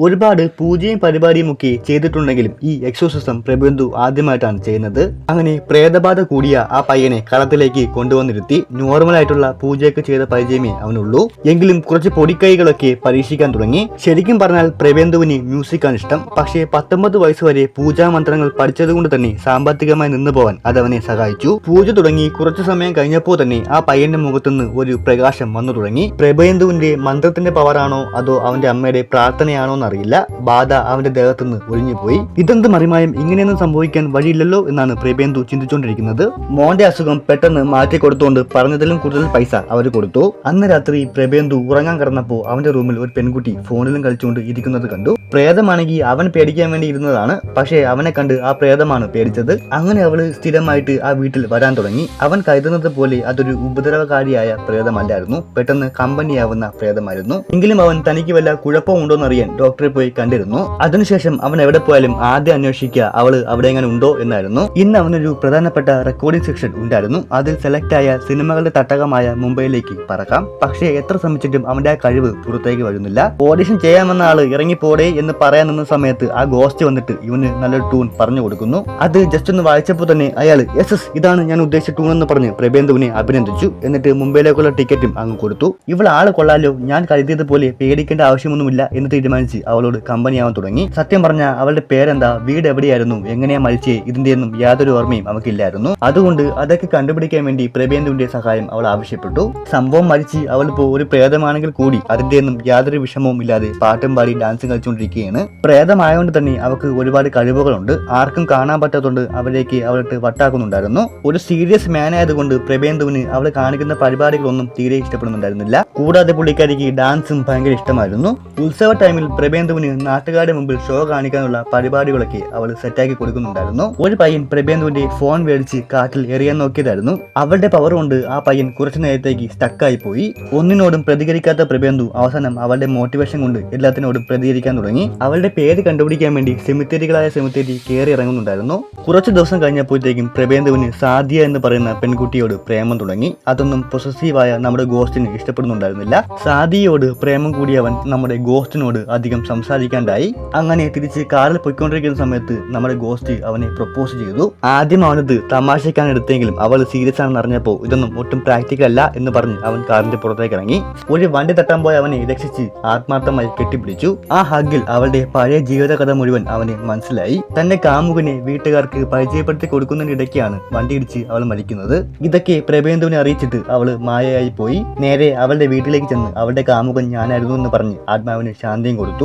ഒരുപാട് പൂജയും പരിപാടിയും ഒക്കെ ചെയ്തിട്ടുണ്ടെങ്കിലും ഈ എക്സോസിസം പ്രഭേന്ദു ആദ്യമായിട്ടാണ് ചെയ്യുന്നത്. അങ്ങനെ പ്രേതബാധ കൂടിയ ആ പയ്യനെ കളത്തിലേക്ക് കൊണ്ടുവന്നിരുത്തി നോർമലായിട്ടുള്ള പൂജയൊക്കെ ചെയ്ത പരിചയമേ അവനുള്ളൂ. എങ്കിലും കുറച്ച് പൊടിക്കൈകളൊക്കെ പരീക്ഷിക്കാൻ തുടങ്ങി. ശരിക്കും പറഞ്ഞാൽ പ്രഭേന്ദുവിന് മ്യൂസിക്കാണ് ഇഷ്ടം. പക്ഷേ 19 വയസ്സ് വരെ പൂജാ മന്ത്രങ്ങൾ പഠിച്ചതുകൊണ്ട് തന്നെ സാമ്പത്തികമായി നിന്നു പോവാൻ അതവനെ സഹായിച്ചു. പൂജ തുടങ്ങി കുറച്ചു സമയം കഴിഞ്ഞപ്പോൾ തന്നെ ആ പയ്യന്റെ മുഖത്തുനിന്ന് ഒരു പ്രകാശം വന്നു തുടങ്ങി. പ്രഭേന്ദുവിന്റെ മന്ത്രത്തിന്റെ പവറാണോ അതോ അവന്റെ അമ്മയുടെ പ്രാർത്ഥനയാണോ എന്നറിയില്ല, ബാധ അവന്റെ ദേഹത്തുനിന്ന് ഒഴിഞ്ഞുപോയി. ഇതെന്ത് മറിമായം, ഇങ്ങനെയൊന്നും സംഭവിക്കാൻ വഴിയില്ലല്ലോ എന്നാണ് പ്രഭേന്ദു ചിന്തിച്ചുകൊണ്ടിരിക്കുന്നത്. മോന്റെ അസുഖം പെട്ടെന്ന് മാറ്റി കൊടുത്തുകൊണ്ട് പറഞ്ഞതിലും കൂടുതൽ പൈസ അവർ കൊടുത്തു. അന്ന് രാത്രി പ്രഭേന്ദു ഉറങ്ങാൻ കിടന്നപ്പോൾ അവന്റെ റൂമിൽ ഒരു പെൺകുട്ടി ഫോണിലും കളിച്ചുകൊണ്ട് ഇരിക്കുന്നത് കണ്ടു. പ്രേതമാണെങ്കിൽ അവൻ പേടിക്കാൻ വേണ്ടി ഇരുന്നതാണ്, പക്ഷേ അവനെ കണ്ട് ആ പ്രേതമാണ് പേടിച്ചത്. അങ്ങനെ അവള് സ്ഥിരമായിട്ട് ആ വീട്ടിൽ വരാൻ തുടങ്ങി. അവൻ കരുതുന്നത് പോലെ അതൊരു ഉപദ്രവകാരിയായ പ്രേതമല്ലായിരുന്നു, പെട്ടെന്ന് കമ്പനിയാവുന്ന പ്രേതമായിരുന്നു. എങ്കിലും അവൻ തനിക്ക് വല്ല കുഴപ്പമുണ്ടോന്നറിയാൻ ഡോക്ടറെ പോയി കണ്ടിരുന്നു. അതിനുശേഷം അവൻ എവിടെ പോയാലും ആദ്യം അന്വേഷിക്കുക അവള് അവിടെ എങ്ങനെ ഉണ്ടോ എന്നായിരുന്നു. ഇന്ന് അവനൊരു പ്രധാനപ്പെട്ട റെക്കോർഡിംഗ് സെക്ഷൻ ഉണ്ടായിരുന്നു. അതിൽ സെലക്ട് ആയ സിനിമകളുടെ തട്ടകമായ മുംബൈയിലേക്ക് പറക്കാം. പക്ഷേ എത്ര ശ്രമിച്ചിട്ടും അവന്റെ ആ കഴിവ് പുറത്തേക്ക് വരുന്നില്ല. ഓഡിഷൻ ചെയ്യാമെന്ന ആള് ഇറങ്ങിപ്പോടേ എന്ന് പറയാൻ നിന്ന സമയത്ത് ആ ഗോസ്റ്റ് വന്നിട്ട് ഇവന് നല്ലൊരു ടൂൺ പറഞ്ഞു കൊടുക്കുന്നു. അത് ജസ്റ്റ് ഒന്ന് വായിച്ചപ്പോൾ തന്നെ അയാൾ യെസ് ഇതാണ് ഞാൻ ഉദ്ദേശിച്ച ടൂൺ എന്ന് പറഞ്ഞ് പ്രഭേന്ദുവിനെ അഭിനന്ദിച്ചു. എന്നിട്ട് മുംബൈയിലേക്കുള്ള ടിക്കറ്റും അങ്ങ് കൊടുത്തു. ഇവൾ ആള് കൊള്ളാലോ, ഞാൻ കരുതിയതുപോലെ പേടിക്കേണ്ട ആവശ്യമൊന്നുമില്ല എന്ന് തീരുമാനിച്ച് അവളോട് കമ്പനിയാവാൻ തുടങ്ങി. സത്യം പറഞ്ഞ അവളുടെ പേരെന്താ, വീട് എവിടെയായിരുന്നു, എങ്ങനെയാ മരിച്ചേ, ഇതിന്റെ ഒന്നും യാതൊരു ഓർമ്മയും അവൾക്കില്ലായിരുന്നു. അതുകൊണ്ട് അതൊക്കെ കണ്ടുപിടിക്കാൻ വേണ്ടി പ്രഭേന്ദുവിന്റെ സഹായം അവൾ ആവശ്യപ്പെട്ടു. സംഭവം മരിച്ച് അവളിപ്പോ ഒരു പ്രേതമാണെങ്കിൽ കൂടി അതിന്റെ ഒന്നും യാതൊരു വിഷമവും ഇല്ലാതെ പാട്ടും പാടി ഡാൻസും കളിച്ചുകൊണ്ടിരിക്കുകയാണ്. പ്രേതമായതുകൊണ്ട് തന്നെ അവൾക്ക് ഒരുപാട് കഴിവുകളുണ്ട്. ആർക്കും കാണാൻ പറ്റാത്തതുകൊണ്ട് അവരേക്ക് അവളിട്ട് വട്ടാക്കുന്നുണ്ടായിരുന്നു. ഒരു സീരിയസ് മാൻ ആയതുകൊണ്ട് പ്രഭേന്ദുവിന് അവൾ കാണിക്കുന്ന പരിപാടികളൊന്നും തീരെ ഇഷ്ടപ്പെടുന്നുണ്ടായിരുന്നില്ല. കൂടാതെ പുള്ളിക്കാരിക്ക് ഡാൻസും ഭയങ്കര ഇഷ്ടമായിരുന്നു. ഉത്സവ ടൈമിൽ പ്രഭേന്ദുവിന് നാട്ടുകാരുടെ മുമ്പിൽ ഷോ കാണിക്കാനുള്ള പരിപാടികളൊക്കെ അവൾ സെറ്റാക്കി കൊടുക്കുന്നുണ്ടായിരുന്നു. ഒരു പയ്യൻ പ്രഭേന്ദുവിന്റെ ഫോൺ മേടിച്ച് കാറ്റിൽ എറിയാൻ നോക്കിയതായിരുന്നു. അവളുടെ പവർ കൊണ്ട് ആ പയ്യൻ കുറച്ചു നേരത്തേക്ക് സ്റ്റക്കായി പോയി. ഒന്നിനോടും പ്രതികരിക്കാത്ത പ്രഭേന്ദു അവസാനം അവളുടെ മോട്ടിവേഷൻ കൊണ്ട് എല്ലാത്തിനോടും പ്രതികരിക്കാൻ തുടങ്ങി. അവളുടെ പേര് കണ്ടുപിടിക്കാൻ വേണ്ടി സെമിത്തേരികളായ സെമിത്തേരി കയറി ഇറങ്ങുന്നുണ്ടായിരുന്നു. കുറച്ചു ദിവസം കഴിഞ്ഞപ്പോഴത്തേക്കും പ്രഭേന്ദുവിന് സാദിയ എന്ന് പറയുന്ന പെൺകുട്ടിയോട് പ്രേമം തുടങ്ങി. അതൊന്നും പൊസസീവായ നമ്മുടെ ഗോസ്റ്റിന് ഇഷ്ടപ്പെടുന്നുണ്ടായിരുന്നില്ല. സാദിയയോട് പ്രേമം കൂടിയവൻ നമ്മുടെ ഗോസ്റ്റിനോട് അധികം സംസാരിക്കാണ്ടായി. അങ്ങനെ തിരിച്ച് കാറിൽ പോയിക്കൊണ്ടിരിക്കുന്ന സമയത്ത് നമ്മുടെ ഗോസ്റ്റ് അവനെ പ്രപ്പോസ് ചെയ്തു. ആദ്യം അവനത് തമാശയ്ക്കാണ് എടുത്തെങ്കിലും അവൾ സീരിയസ് ആണെന്ന് അറിഞ്ഞപ്പോൾ ഇതൊന്നും ഒട്ടും പ്രാക്ടിക്കൽ അല്ല എന്ന് പറഞ്ഞ് അവൻ കാറിന്റെ പുറത്തേക്ക് ഇറങ്ങി. ഒരു വണ്ടി തട്ടാൻ പോയി അവനെ രക്ഷിച്ച് ആത്മാർത്ഥമായി കെട്ടിപ്പിടിച്ചു. ആ ഹഗ്ഗിൽ അവളുടെ പഴയ ജീവിതകഥ മുഴുവൻ അവന് മനസ്സിലായി. തന്റെ കാമുകനെ വീട്ടുകാർക്ക് പരിചയപ്പെടുത്തി കൊടുക്കുന്നതിനിടയ്ക്കാണ് വണ്ടിയിടിച്ച് അവൾ മരിക്കുന്നത്. ഇതൊക്കെ പ്രഭേന്ദുവിനെ അറിയിച്ചിട്ട് അവള് മായയായി പോയി. നേരെ അവളുടെ വീട്ടിലേക്ക് ചെന്ന് അവളുടെ കാമുകൻ ഞാനായിരുന്നു എന്ന് പറഞ്ഞ് ആത്മാവിന് ശാന്തിയും കൊടുത്തു.